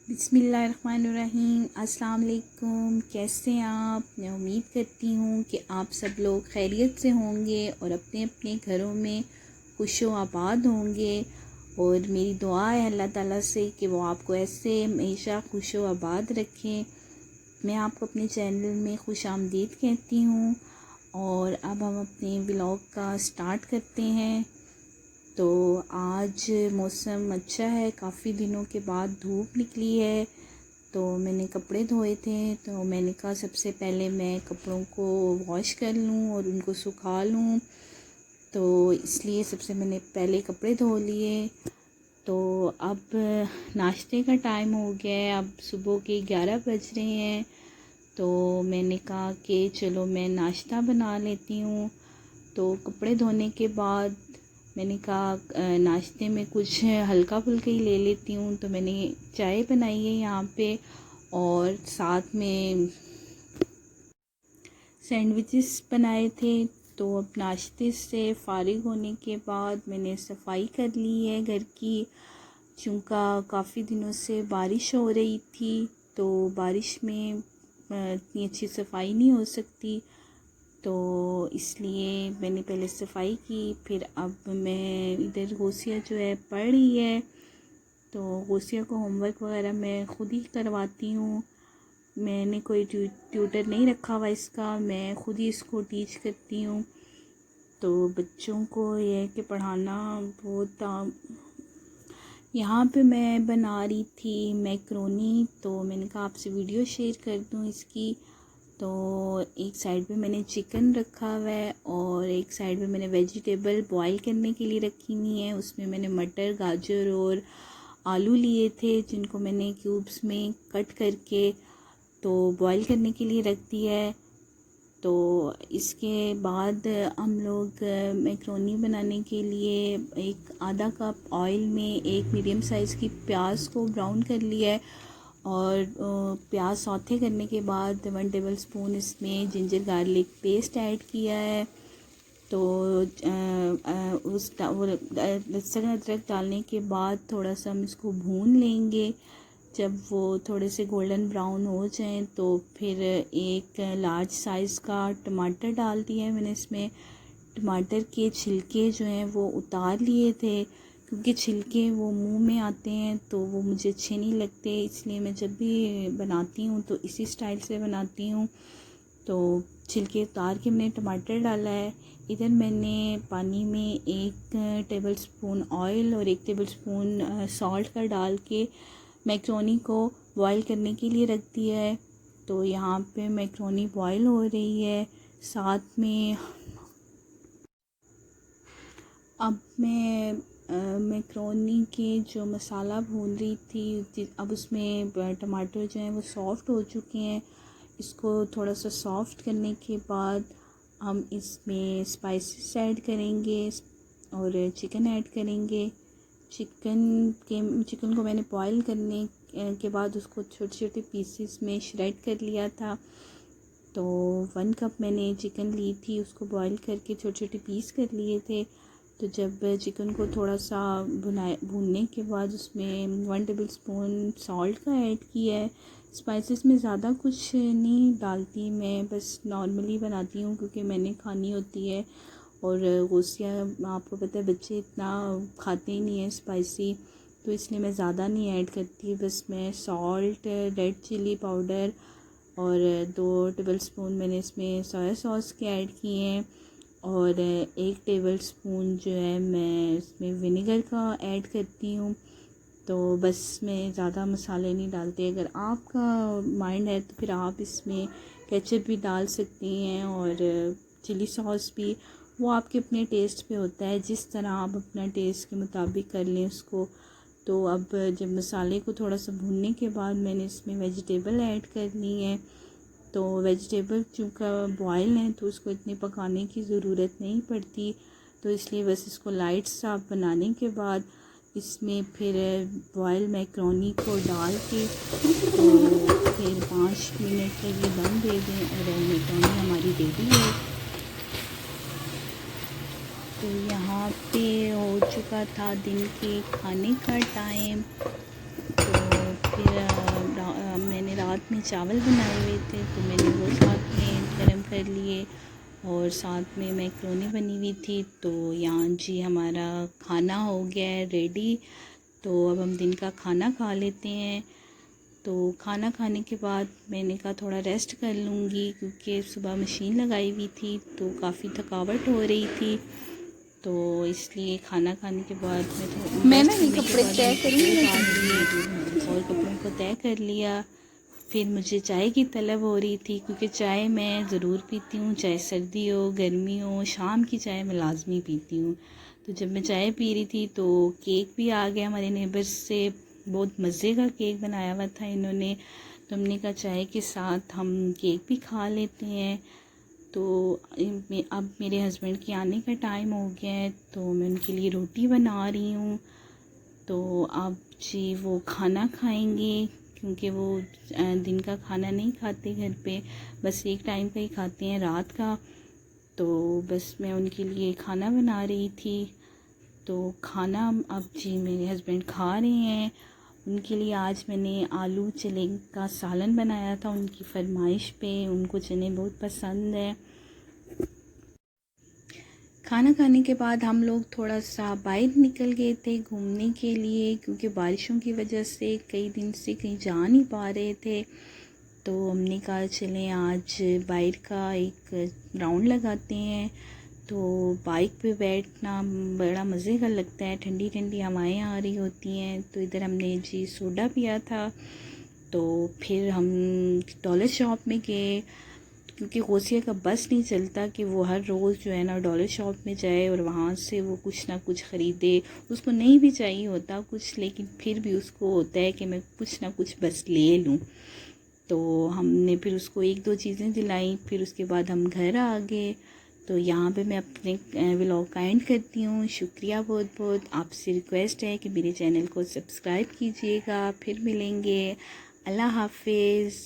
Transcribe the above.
बिस्मिल्लाहिर्रहमानिर्रहीम। अस्सलाम वालेकुम। कैसे हैं आप? मैं उम्मीद करती हूँ कि आप सब लोग खैरियत से होंगे और अपने अपने घरों में खुश व आबाद होंगे। और मेरी दुआ है अल्लाह ताला से कि वो आपको ऐसे हमेशा खुश व आबाद रखें। मैं आपको अपने चैनल में खुश आमदीद कहती हूँ। और अब हम अपने व्लॉग का स्टार्ट करते हैं। तो आज मौसम अच्छा है, काफ़ी दिनों के बाद धूप निकली है। तो मैंने कपड़े धोए थे, तो मैंने कहा सबसे पहले मैं कपड़ों को वॉश कर लूँ और उनको सुखा लूँ। तो इसलिए सबसे मैंने पहले कपड़े धो लिए। तो अब नाश्ते का टाइम हो गया है, अब सुबह के 11 बज रहे हैं। तो मैंने कहा कि चलो मैं नाश्ता बना लेती हूँ। तो कपड़े धोने के बाद मैंने कहा नाश्ते में कुछ हल्का फुल्का ही ले लेती हूँ। तो मैंने चाय बनाई है यहाँ पे और साथ में सैंडविचेस बनाए थे। तो अब नाश्ते से फ़ारिग होने के बाद मैंने सफाई कर ली है घर की, चूँकि काफ़ी दिनों से बारिश हो रही थी। तो बारिश में इतनी अच्छी सफाई नहीं हो सकती, तो इसलिए मैंने पहले सफाई की। फिर अब मैं इधर गौसिया जो है पढ़ रही है, तो गौसिया को होमवर्क वगैरह मैं ख़ुद ही करवाती हूँ। मैंने कोई ट्यूटर नहीं रखा हुआ इसका, मैं ख़ुद ही इसको टीच करती हूँ। तो बच्चों को ये है कि पढ़ाना बहुत। यहाँ पे मैं बना रही थी मैक्रोनी, तो मैंने कहा आपसे वीडियो शेयर कर दूँ इसकी। तो एक साइड पे मैंने चिकन रखा हुआ है और एक साइड पे मैंने वेजिटेबल बॉईल करने के लिए रखी हुई है। उसमें मैंने मटर, गाजर और आलू लिए थे, जिनको मैंने क्यूब्स में कट करके तो बॉईल करने के लिए रख दिया है। तो इसके बाद हम लोग मैक्रोनी बनाने के लिए एक आधा कप ऑयल में एक मीडियम साइज़ की प्याज को ब्राउन कर लिया है। और प्याज सौते करने के बाद 1 टेबलस्पून इसमें जिंजर गार्लिक पेस्ट ऐड किया है। तो लहसुन अदरक डालने के बाद थोड़ा सा हम इसको भून लेंगे। जब वो थोड़े से गोल्डन ब्राउन हो जाएं तो फिर एक लार्ज साइज़ का टमाटर डाल दिया है मैंने इसमें। टमाटर के छिलके जो हैं वो उतार लिए थे, क्योंकि छिलके वो मुंह में आते हैं तो वो मुझे अच्छे नहीं लगते, इसलिए मैं जब भी बनाती हूँ तो इसी स्टाइल से बनाती हूँ। तो छिलके उतार के मैंने टमाटर डाला है। इधर मैंने पानी में 1 टेबलस्पून ऑयल और 1 टेबलस्पून सॉल्ट का डाल के मैक्रोनी को बॉईल करने के लिए रख दिया है। तो यहाँ पे मैक्रोनी बॉईल हो रही है। साथ में अब मैं मैक्रोनी के जो मसाला भून रही थी, अब उसमें टमाटर जो हैं वो सॉफ़्ट हो चुके हैं। इसको थोड़ा सा सॉफ़्ट करने के बाद हम इसमें स्पाइसेस ऐड करेंगे और चिकन ऐड करेंगे। चिकन को मैंने बॉईल करने के बाद उसको छोटे छोटे पीसेस में श्रेड कर लिया था। तो 1 कप मैंने चिकन ली थी, उसको बॉईल करके छोटे छोटे पीस कर लिए थे। तो जब चिकन को थोड़ा सा भूनने के बाद उसमें 1 टेबलस्पून सॉल्ट का ऐड किया है। स्पाइसेस में ज़्यादा कुछ नहीं डालती मैं, बस नॉर्मली बनाती हूँ क्योंकि मैंने खानी होती है। और गौसिया आपको पता है बच्चे इतना खाते ही नहीं है स्पाइसी, तो इसलिए मैं ज़्यादा नहीं ऐड करती। बस मैं सॉल्ट, रेड चिली पाउडर और 2 टेबलस्पून मैंने इसमें सोया सॉस के ऐड किए हैं। और 1 टेबलस्पून जो है मैं इसमें विनेगर का ऐड करती हूँ। तो बस मैं ज़्यादा मसाले नहीं डालती। अगर आपका माइंड है तो फिर आप इसमें केचप भी डाल सकती हैं और चिली सॉस भी, वो आपके अपने टेस्ट पे होता है, जिस तरह आप अपना टेस्ट के मुताबिक कर लें उसको। तो अब जब मसाले को थोड़ा सा भूनने के बाद मैंने इसमें वेजिटेबल ऐड करनी है। तो वेजिटेबल चूँकि बॉयल हैं तो उसको इतनी पकाने की ज़रूरत नहीं पड़ती, तो इसलिए बस इसको लाइट सा बनाने के बाद इसमें फिर बॉयल मैक्रोनी को डाल के तो फिर 5 मिनट के लिए दम दे दें और मैक्रोनी हमारी रेडी है। तो यहाँ पे हो चुका था दिन के खाने का टाइम। तो फिर साथ में चावल बनाए हुए थे तो मैंने वो साथ में गरम कर लिए, और साथ में मैक्रोनी बनी हुई थी। तो यहाँ जी हमारा खाना हो गया है रेडी। तो अब हम दिन का खाना खा लेते हैं। तो खाना खाने के बाद मैंने कहा थोड़ा रेस्ट कर लूँगी, क्योंकि सुबह मशीन लगाई हुई थी तो काफ़ी थकावट हो रही थी। तो इसलिए खाना खाने के बाद मैं ना ये कपड़े तय करूँगी और कपड़ों को तय कर लिया। फिर मुझे चाय की तलब हो रही थी, क्योंकि चाय मैं ज़रूर पीती हूँ, चाहे सर्दी हो गर्मी हो, शाम की चाय मैं लाजमी पीती हूँ। तो जब मैं चाय पी रही थी तो केक भी आ गया हमारे नेबर्स से, बहुत मज़े का केक बनाया हुआ था इन्होंने। तो हमने कहा चाय के साथ हम केक भी खा लेते हैं। तो अब मेरे हस्बैंड के आने का टाइम हो गया है, तो मैं उनके लिए रोटी बना रही हूँ। तो अब जी वो खाना खाएंगे, क्योंकि वो दिन का खाना नहीं खाते घर पे, बस एक टाइम का ही खाते हैं रात का। तो बस मैं उनके लिए खाना बना रही थी। तो खाना अब जी मेरे हस्बैंड खा रहे हैं। उनके लिए आज मैंने आलू चने का सालन बनाया था, उनकी फरमाइश पे, उनको चने बहुत पसंद है। खाना खाने के बाद हम लोग थोड़ा सा बाहर निकल गए थे घूमने के लिए, क्योंकि बारिशों की वजह से कई दिन से कहीं जा नहीं पा रहे थे। तो हमने कहा चलें आज बाहर का एक राउंड लगाते हैं। तो बाइक पे बैठना बड़ा मज़े का लगता है, ठंडी ठंडी हवाएं आ रही होती हैं। तो इधर हमने जी सोडा पिया था। तो फिर हम डॉलर शॉप में गए, क्योंकि गौसिया का बस नहीं चलता कि वो हर रोज़ जो है ना डॉलर शॉप में जाए और वहाँ से वो कुछ ना कुछ ख़रीदे। उसको नहीं भी चाहिए होता कुछ, लेकिन फिर भी उसको होता है कि मैं कुछ ना कुछ बस ले लूँ। तो हमने फिर उसको एक दो चीज़ें दिलाई, फिर उसके बाद हम घर आ गए। तो यहाँ पे मैं अपने व्लॉग का एंड करती हूँ। शुक्रिया बहुत बहुत। आपसे रिक्वेस्ट है कि मेरे चैनल को सब्सक्राइब कीजिएगा। फिर मिलेंगे। अल्लाह हाफिज़।